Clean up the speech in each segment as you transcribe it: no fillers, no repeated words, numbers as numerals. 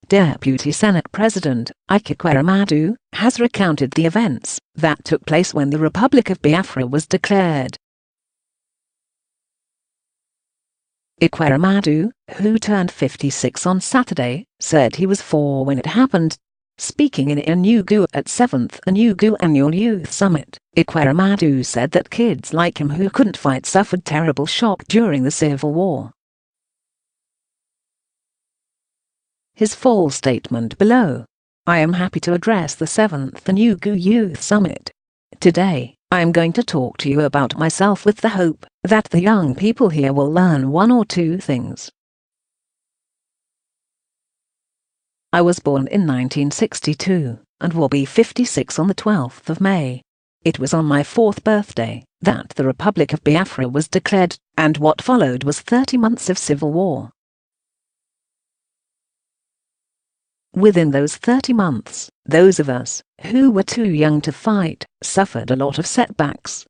Deputy Senate President Ike Ekweremadu has recounted the events that took place when the Republic of Biafra was declared. Ekweremadu, who turned 56 on Saturday, said he was 4 when it happened. Speaking in Enugu at 7th Enugu Annual Youth Summit, Ekweremadu said that kids like him who couldn't fight suffered terrible shock during the Civil War. His full statement below. I am happy to address the 7th Enugu Youth Summit. Today, I am going to talk to you about myself with the hope that the young people here will learn 1 or 2 things. I was born in 1962 and will be 56 on the 12th of May. It was on my 4th birthday that the Republic of Biafra was declared, and what followed was 30 months of civil war. Within those 30 months, those of us who were too young to fight suffered a lot of setbacks.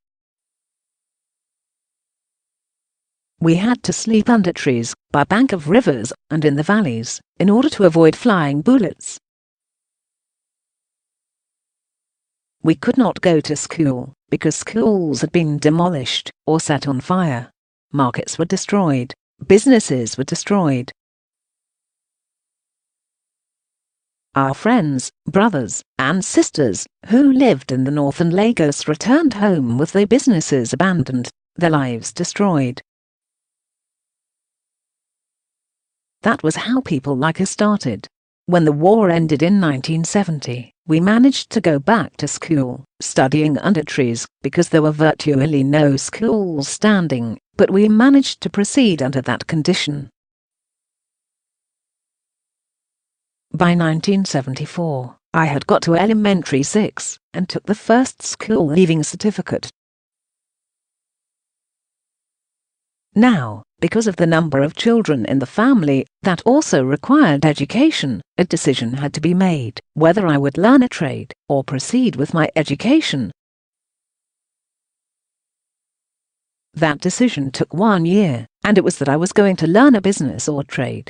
We had to sleep under trees, by bank of rivers, and in the valleys, in order to avoid flying bullets. We could not go to school, because schools had been demolished or set on fire. Markets were destroyed, businesses were destroyed. Our friends, brothers, and sisters, who lived in the north and Lagos returned home with their businesses abandoned, their lives destroyed. That was how people like us started. When the war ended in 1970, we managed to go back to school, studying under trees, because there were virtually no schools standing, but we managed to proceed under that condition. By 1974, I had got to elementary 6 and took the first school leaving certificate. Now, because of the number of children in the family that also required education, a decision had to be made whether I would learn a trade or proceed with my education. That decision took 1 year, and it was that I was going to learn a business or trade.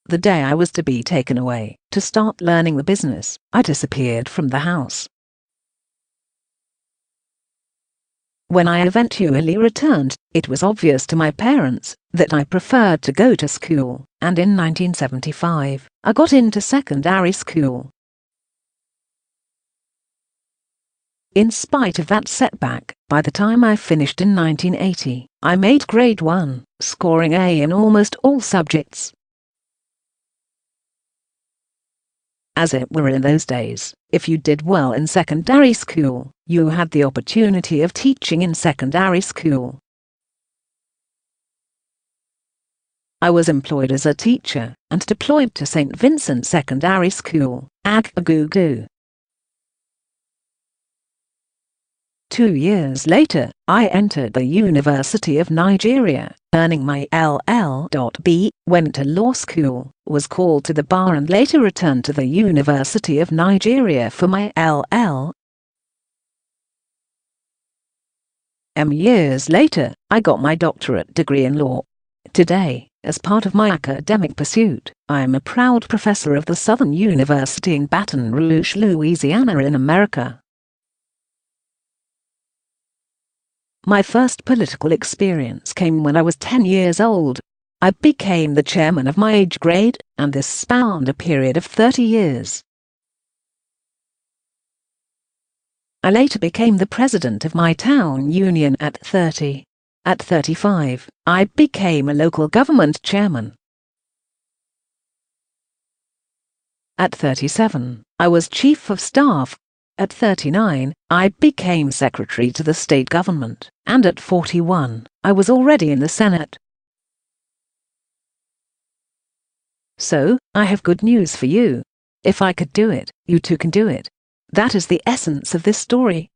The day I was to be taken away to start learning the business, I disappeared from the house. When I eventually returned, it was obvious to my parents that I preferred to go to school, and in 1975, I got into secondary school. In spite of that setback, by the time I finished in 1980, I made grade 1, scoring A in almost all subjects. As it were in those days, if you did well in secondary school, you had the opportunity of teaching in secondary school. I was employed as a teacher and deployed to St. Vincent Secondary School, Agbogugu. 2 years later, I entered the University of Nigeria, earning my LL.B, went to law school, was called to the bar and later returned to the University of Nigeria for my LL.M. Years later, I got my doctorate degree in law. Today, as part of my academic pursuit, I am a proud professor of the Southern University in Baton Rouge, Louisiana in America. My first political experience came when I was 10 years old. I became the chairman of my age grade, and this spanned a period of 30 years. I later became the president of my town union at 30. At 35, I became a local government chairman. At 37, I was chief of staff. At 39, I became secretary to the state government, and at 41, I was already in the Senate. So, I have good news for you. If I could do it, you too can do it. That is the essence of this story.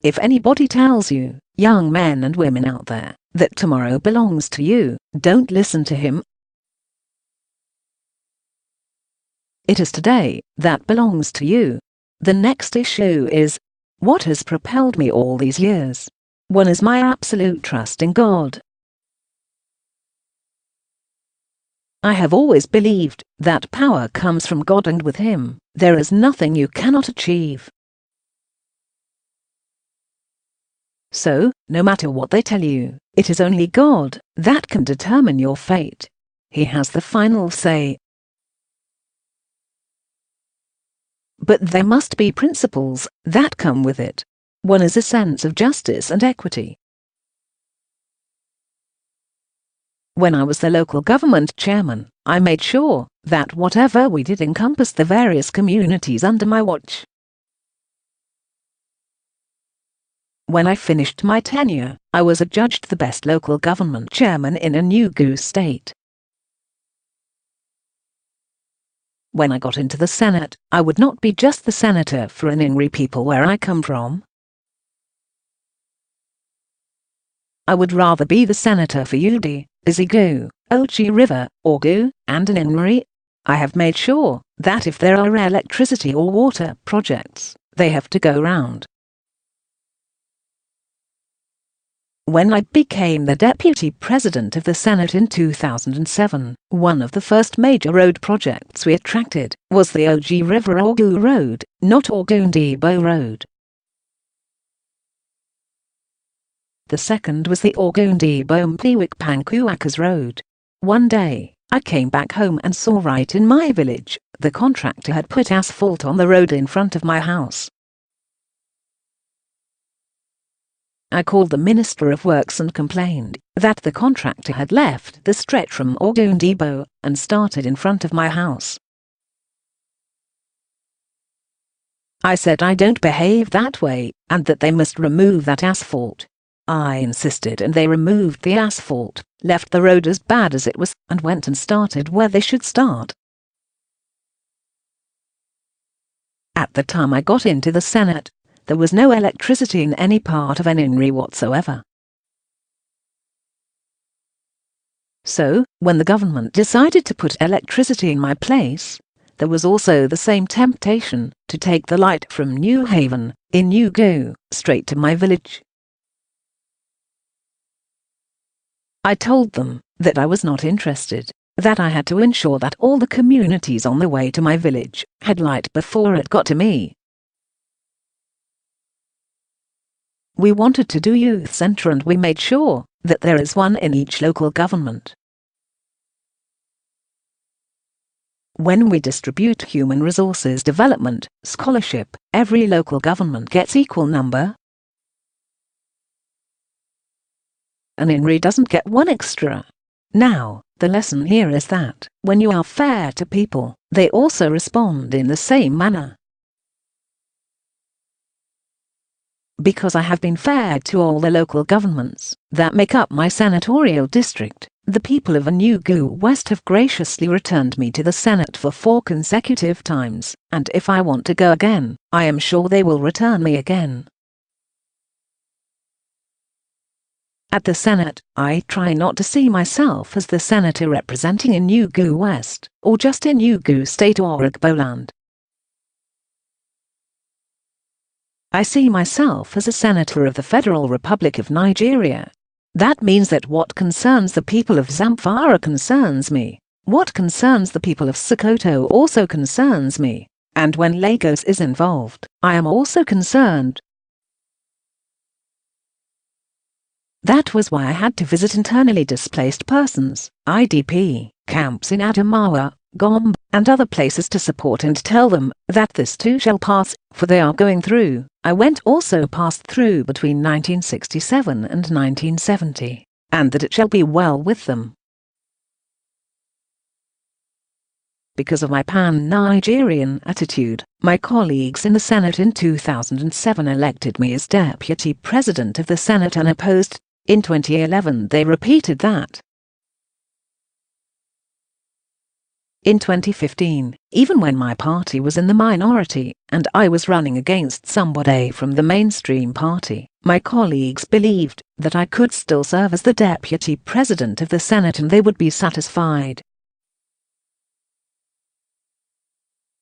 If anybody tells you, young men and women out there, that tomorrow belongs to you, don't listen to him. It is today that belongs to you. The next issue is, what has propelled me all these years? One is my absolute trust in God. I have always believed that power comes from God, and with Him, there is nothing you cannot achieve. So, no matter what they tell you, it is only God that can determine your fate. He has the final say. But there must be principles that come with it. One is a sense of justice and equity. When I was the local government chairman, I made sure that whatever we did encompassed the various communities under my watch. When I finished my tenure, I was adjudged the best local government chairman in Enugu state. When I got into the Senate, I would not be just the senator for Enugu people where I come from. I would rather be the senator for Udi, Ezigu, Ochi River, Ogu, and Enugu. I have made sure that if there are electricity or water projects, they have to go round. When I became the deputy president of the Senate in 2007, one of the first major road projects we attracted was the Oji River Ogu Road, not Ogundibo Road. The second was the Ogundibo Mpiwik-Pankuakas Road. One day, I came back home and saw right in my village, the contractor had put asphalt on the road in front of my house. I called the Minister of Works and complained that the contractor had left the stretch from Ogundibo and started in front of my house. I said I don't behave that way and that they must remove that asphalt. I insisted and they removed the asphalt, left the road as bad as it was, and went and started where they should start. At the time I got into the Senate, there was no electricity in any part of Enugu whatsoever. So, when the government decided to put electricity in my place, there was also the same temptation to take the light from New Haven, Enugu, straight to my village. I told them that I was not interested, that I had to ensure that all the communities on the way to my village had light before it got to me. We wanted to do youth centre and we made sure that there is one in each local government. When we distribute human resources development, scholarship, every local government gets equal number. And Enugu doesn't get one extra. Now, the lesson here is that, when you are fair to people, they also respond in the same manner. Because I have been fair to all the local governments that make up my senatorial district, the people of Enugu West have graciously returned me to the Senate for 4 consecutive times, and if I want to go again, I am sure they will return me again. At the Senate, I try not to see myself as the senator representing Enugu West, or just Enugu State or Igboland. I see myself as a senator of the Federal Republic of Nigeria. That means that what concerns the people of Zamfara concerns me. What concerns the people of Sokoto also concerns me. And when Lagos is involved, I am also concerned. That was why I had to visit internally displaced persons, IDP, camps in Adamawa, Gombe, and other places to support and tell them that this too shall pass, for they are going through. I went also passed through between 1967 and 1970, and that it shall be well with them. Because of my pan-Nigerian attitude, my colleagues in the Senate in 2007 elected me as Deputy President of the Senate unopposed. In 2011 they repeated that. In 2015, even when my party was in the minority, and I was running against somebody from the mainstream party, my colleagues believed that I could still serve as the Deputy President of the Senate and they would be satisfied.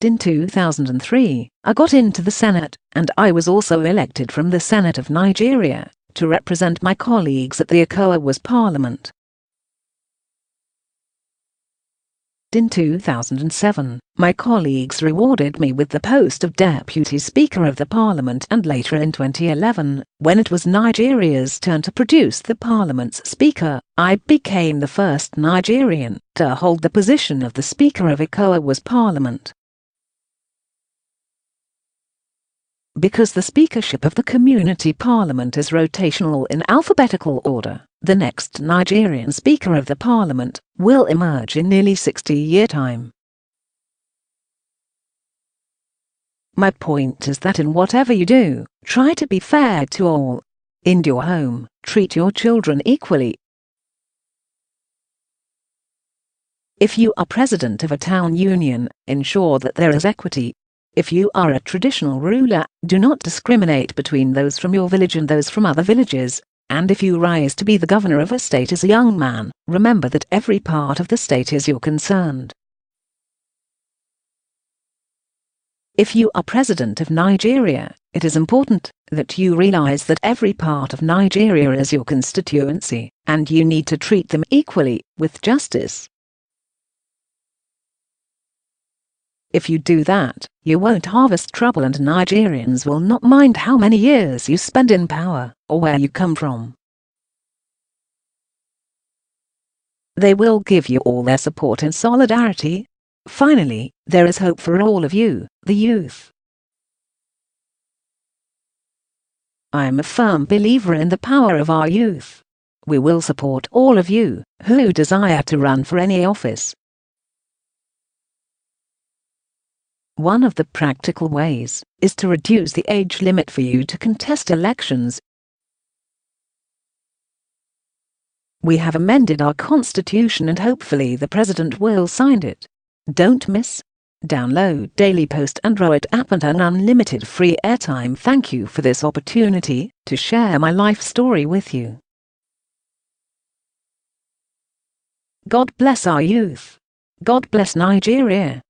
In 2003, I got into the Senate, and I was also elected from the Senate of Nigeria, to represent my colleagues at the ECOWAS Parliament. In 2007, my colleagues rewarded me with the post of Deputy Speaker of the Parliament, and later in 2011, when it was Nigeria's turn to produce the Parliament's Speaker, I became the first Nigerian to hold the position of the Speaker of ECOWAS Parliament. Because the speakership of the Community Parliament is rotational in alphabetical order, the next Nigerian Speaker of the Parliament will emerge in nearly 60-year time. My point is that in whatever you do, try to be fair to all. In your home, treat your children equally. If you are president of a town union, ensure that there is equity. If you are a traditional ruler, do not discriminate between those from your village and those from other villages. And if you rise to be the governor of a state as a young man, remember that every part of the state is your concern. If you are president of Nigeria, it is important that you realize that every part of Nigeria is your constituency, and you need to treat them equally, with justice. If you do that, you won't harvest trouble, and Nigerians will not mind how many years you spend in power, or where you come from. They will give you all their support and solidarity. Finally, there is hope for all of you, the youth. I am a firm believer in the power of our youth. We will support all of you who desire to run for any office. One of the practical ways is to reduce the age limit for you to contest elections. We have amended our constitution and hopefully the president will sign it. Don't miss. Download Daily Post Android app and earn unlimited free airtime. Thank you for this opportunity to share my life story with you. God bless our youth. God bless Nigeria.